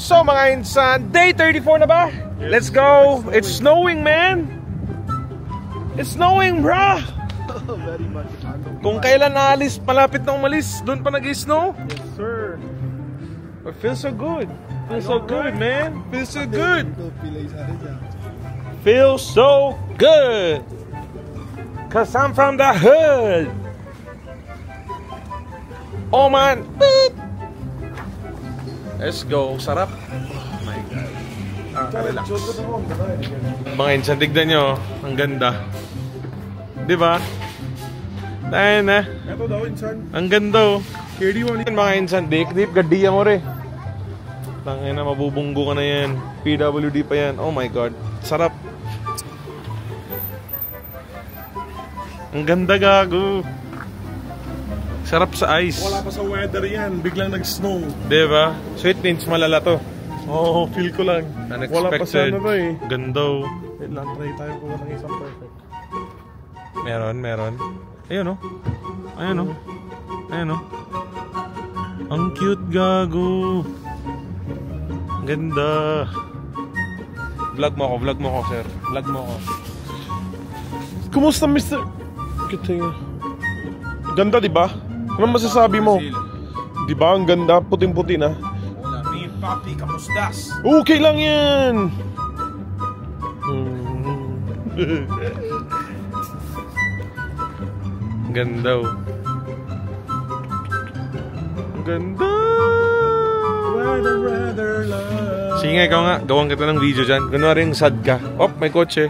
So mga insan, day 34 na ba? Yes. Let's go! It's snowing, man! It's snowing, brah! Very much. Kung kailan naalis, malapit na umalis, doon pa nag-snow? Yes, sir. It feels so good. Feels so good, man. Feels so good. Feels so good. Cause I'm from the hood. Oh man. Let's go. Sarap. Oh my God. Relax. Mga insan, tignan nyo. Ang ganda. Diba? Tayo na. Ito daw, insan. Ang ganda oh. KD1. Mga insan, dik-dip, gadiya mo rin. Tangina na, mabubunggo ka na yan. PWD pa yan. Oh my God. Sarap. Ang ganda, gago. Sarap sa ice. Wala pa sa weather yan. Biglang nag-snow. Diba? So it means malala to. Oo, feel ko lang. Unexpected. Wala pa sa ano to eh. Ganda oh. Wait lang, try tayo kung walang isang perfect. Meron. Ayun oh. Ayun oh. Ayun oh. Ang cute, gago. Ganda. Vlog mo ako, sir. Vlog mo ako. Kumusta, Mr.? Ganda, di ba? Ano masasabi mo? Di ba? Ang ganda. Puting-puti na. Hola, mi papi. Kamustas? Okay lang yan. Ganda oh. Ganda. Sige nga, ikaw nga. Gawang kita ng video dyan. Kunwari yung sad ka. Oh, may kotse.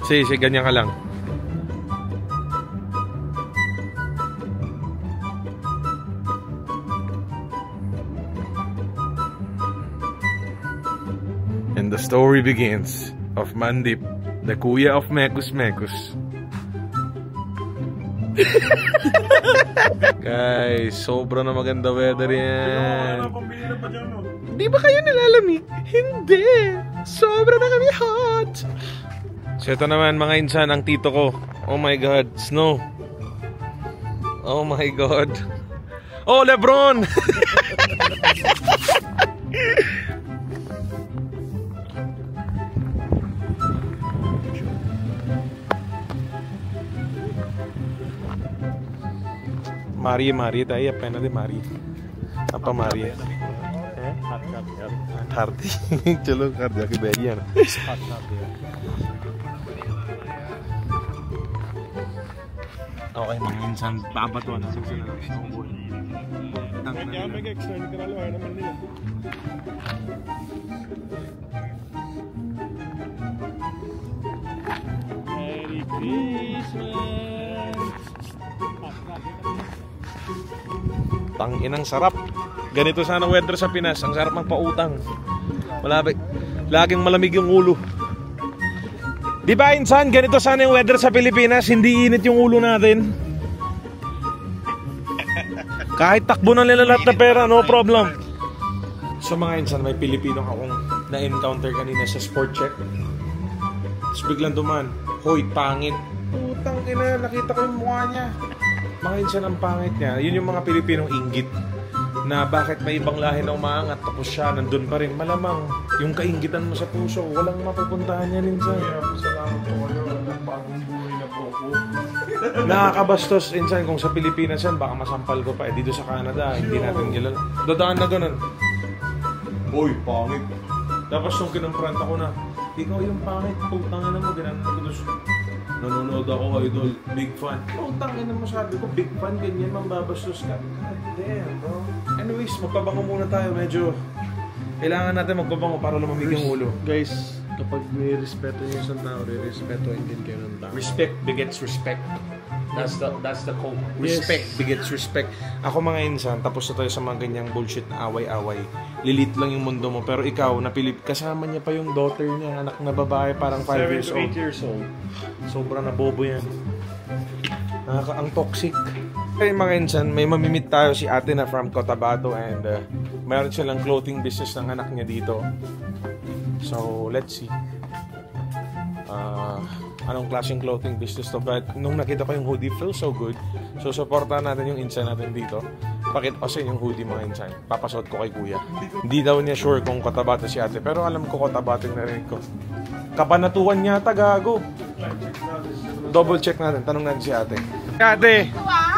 Sige, ganyan ka lang. And the story begins of Mandip, the kuya of Mekus Mekus. Guys, sobra na maganda weather yan. Di ba kayo nilalamig? Hindi. Sobra na kami hot. So ito naman mga insan, ang tito ko. Oh my God, snow. Oh my God. Oh, Lebron. Marie tayo pena de Marie. Apa Marie? Harti. Chalo कर दिया कि बैरिया ना. Okay, mga insan, babato na sila ng snowboard. Kaya may extend ka na lang naman nila. Merry Christmas. Tanginang sarap. Ganito sana weather sa Pinas. Ang sarap magpautang. Laging malamig yung ulo. Di ba insan, ganito sana yung weather sa Pilipinas. Hindi init yung ulo natin. Kahit takbo na nila lahat na pera, no problem. So mga insan, may Pilipino akong na-encounter kanina sa sport check. Tapos biglang duman, hoy, pangit. Putang ina, nakita ko yung mukha niya. Mga insan, ang pangit niya. Yun yung mga Pilipinong inggit na bakit may ibang lahi na umaangat tapos siya nandun pa rin. Malamang yung kainggitan mo sa puso, walang mapupuntahan niya insan. Salamat po kayo. Bagong buhay na po ako. Nakakabastos insan kung sa Pilipinas yan, baka masampal ko pa. Dito sa Canada, hindi natin kilala. Dadaan na ganun. Uy, pangit. Tapos nung kinumprant ako na, ikaw yung pangit, putangin na mo, ginanon ko doon. Nanonood ako, idol, big fan. Putangin na mo, sabi ko, big fan, ganyan, mambabastos ka. God damn, bro. Anyways, magpabango muna tayo, medyo kailangan natin magpabango para lumamig yung ulo. Guys, kapag may respeto niyo sa tao, respetuhin din kayo ng tao. Respect begets respect. That's the quote. Respect begets respect. Ako mga insan, tapos na tayo sa mga ganyang bullshit na away-away. Lilit lang yung mundo mo. Pero ikaw, napilip, kasama niya pa yung daughter niya, anak na babae, parang 5 years old. 7 to 8 years old. Sobrang na bobo yan. Ang toxic. Kaya mga insan, may mamimit tayo si ate na from Cotabato and mayroon silang clothing business ng anak niya dito. So, let's see. Anong klaseng clothing business to. But nung nakita ko yung hoodie, feels so good. So, supportahan natin yung insan natin dito. Pakita ko sa inyo yung hoodie mga insan. Papasuot ko kay kuya. Hindi daw niya sure kung Cotabato si ate. Pero alam ko Cotabato yung narinig ko. Kabanatuan yata, gago. Double check natin. Tanong natin si ate. Ate.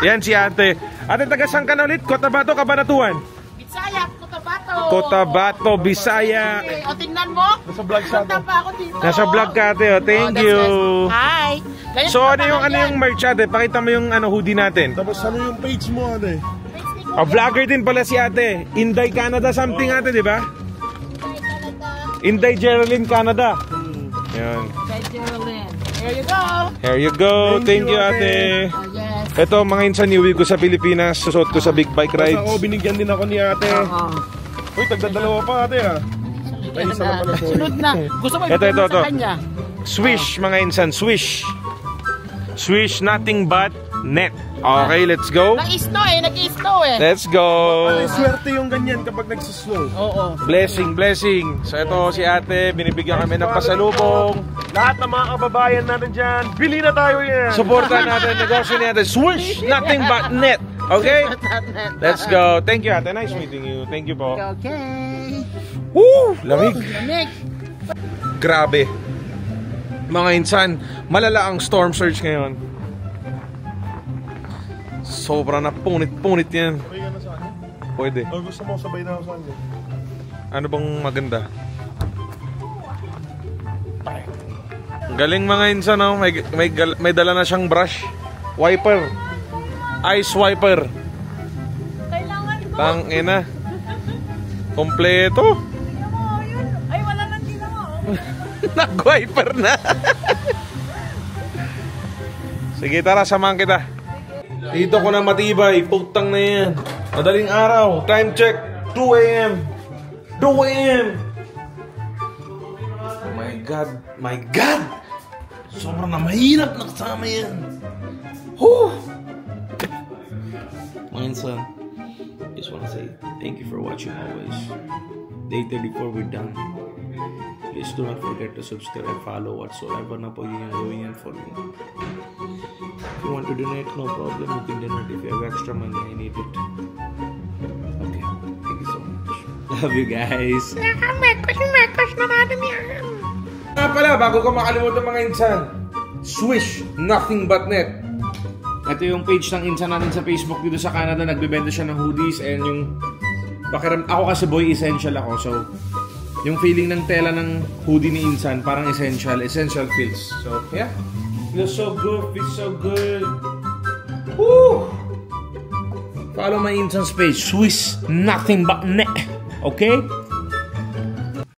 Yan si ate. Ate, taga saan ka na ulit? Cotabato, Kabanatuan? Bisaya, Cotabato. Cotabato, Bisaya. Okay. O, tingnan mo. Nasa vlog sa ate. Pa ako dito. Nasa vlog ka ate. Oh. Thank you. Hi. Ganyan So pa ano yan. yung merch ate? Pakita mo yung hoodie natin. Tapos ano yung page mo, ate? Vlogger din pala si ate. Inday Canada something ate, di ba? Inday Geraldine Canada. Yan. Kay Geraldine. Here you go. Here you go. Thank you ate. Oh, yes. Ito mga insan, iuwi ko sa Pilipinas. Susot ko sa big bike rides. Ako, binigyan din ako ni ate. Oo. Uy, tagdadalawa pa ate ha. Ay, isa lang pala, sorry. Sunod na. Gusto mo Ito. sa kanya. Swish mga insan, swish. Swish nothing but net. Okay, let's go. Nag-snow eh. Nag-snow eh. Let's go. Ay, swerte yung ganyan kapag nagsislow. Oo. Blessing, blessing. So ito si ate, binibigyan kami ng pasalubong. Lahat ng mga kababayan natin dyan, bili na tayo yan. Supportan natin ang negosyo ni ate. Swish nothing but net. Okay? Let's go. Thank you ate. Nice meeting you. Thank you po. Okay. Woo! Lamig. Lamig. Grabe. Mga insan, malala ang storm surge ngayon. Sobra na punit-punit yan. Sabay ka na sa akin. Pwede. O gusto mo, sabay na ako sa akin. Ano bang maganda? Galing mga insan, oh. May dala na siyang brush. Wiper. Ice wiper. Kailangan ko. Tangina. Kompleto. Ay, wala nang ginawa. Nag-wiper na. Sige, tara, samahan kita. Dito ko na matibay. Putang na yan. Madaling araw. Time check. 2 a.m. 2 a.m. Oh my God. My God. Sobrang na mahirap na kasama yan. Whew. My son, just want to say thank you for watching always. Later before we're done, please do not forget to subscribe and follow whatsoever na po yung gawin yan for me. If you want to donate, no problem, you can donate. If you have extra money, I need it. Okay, thank you so much. Love you guys. Nga pala, bago ka makalimutan mga insan, Swish nothing but net. Ito yung page ng insan natin sa Facebook dito sa Canada. Nagbebenta siya ng hoodies and yung ako kasi boy essential ako. So, yung feeling ng tela ng hoodie ni insan parang essential feels. So, yeah. Feels so good, feels so good. Woo! Follow my insan's page, Swish nothing but net. Okay?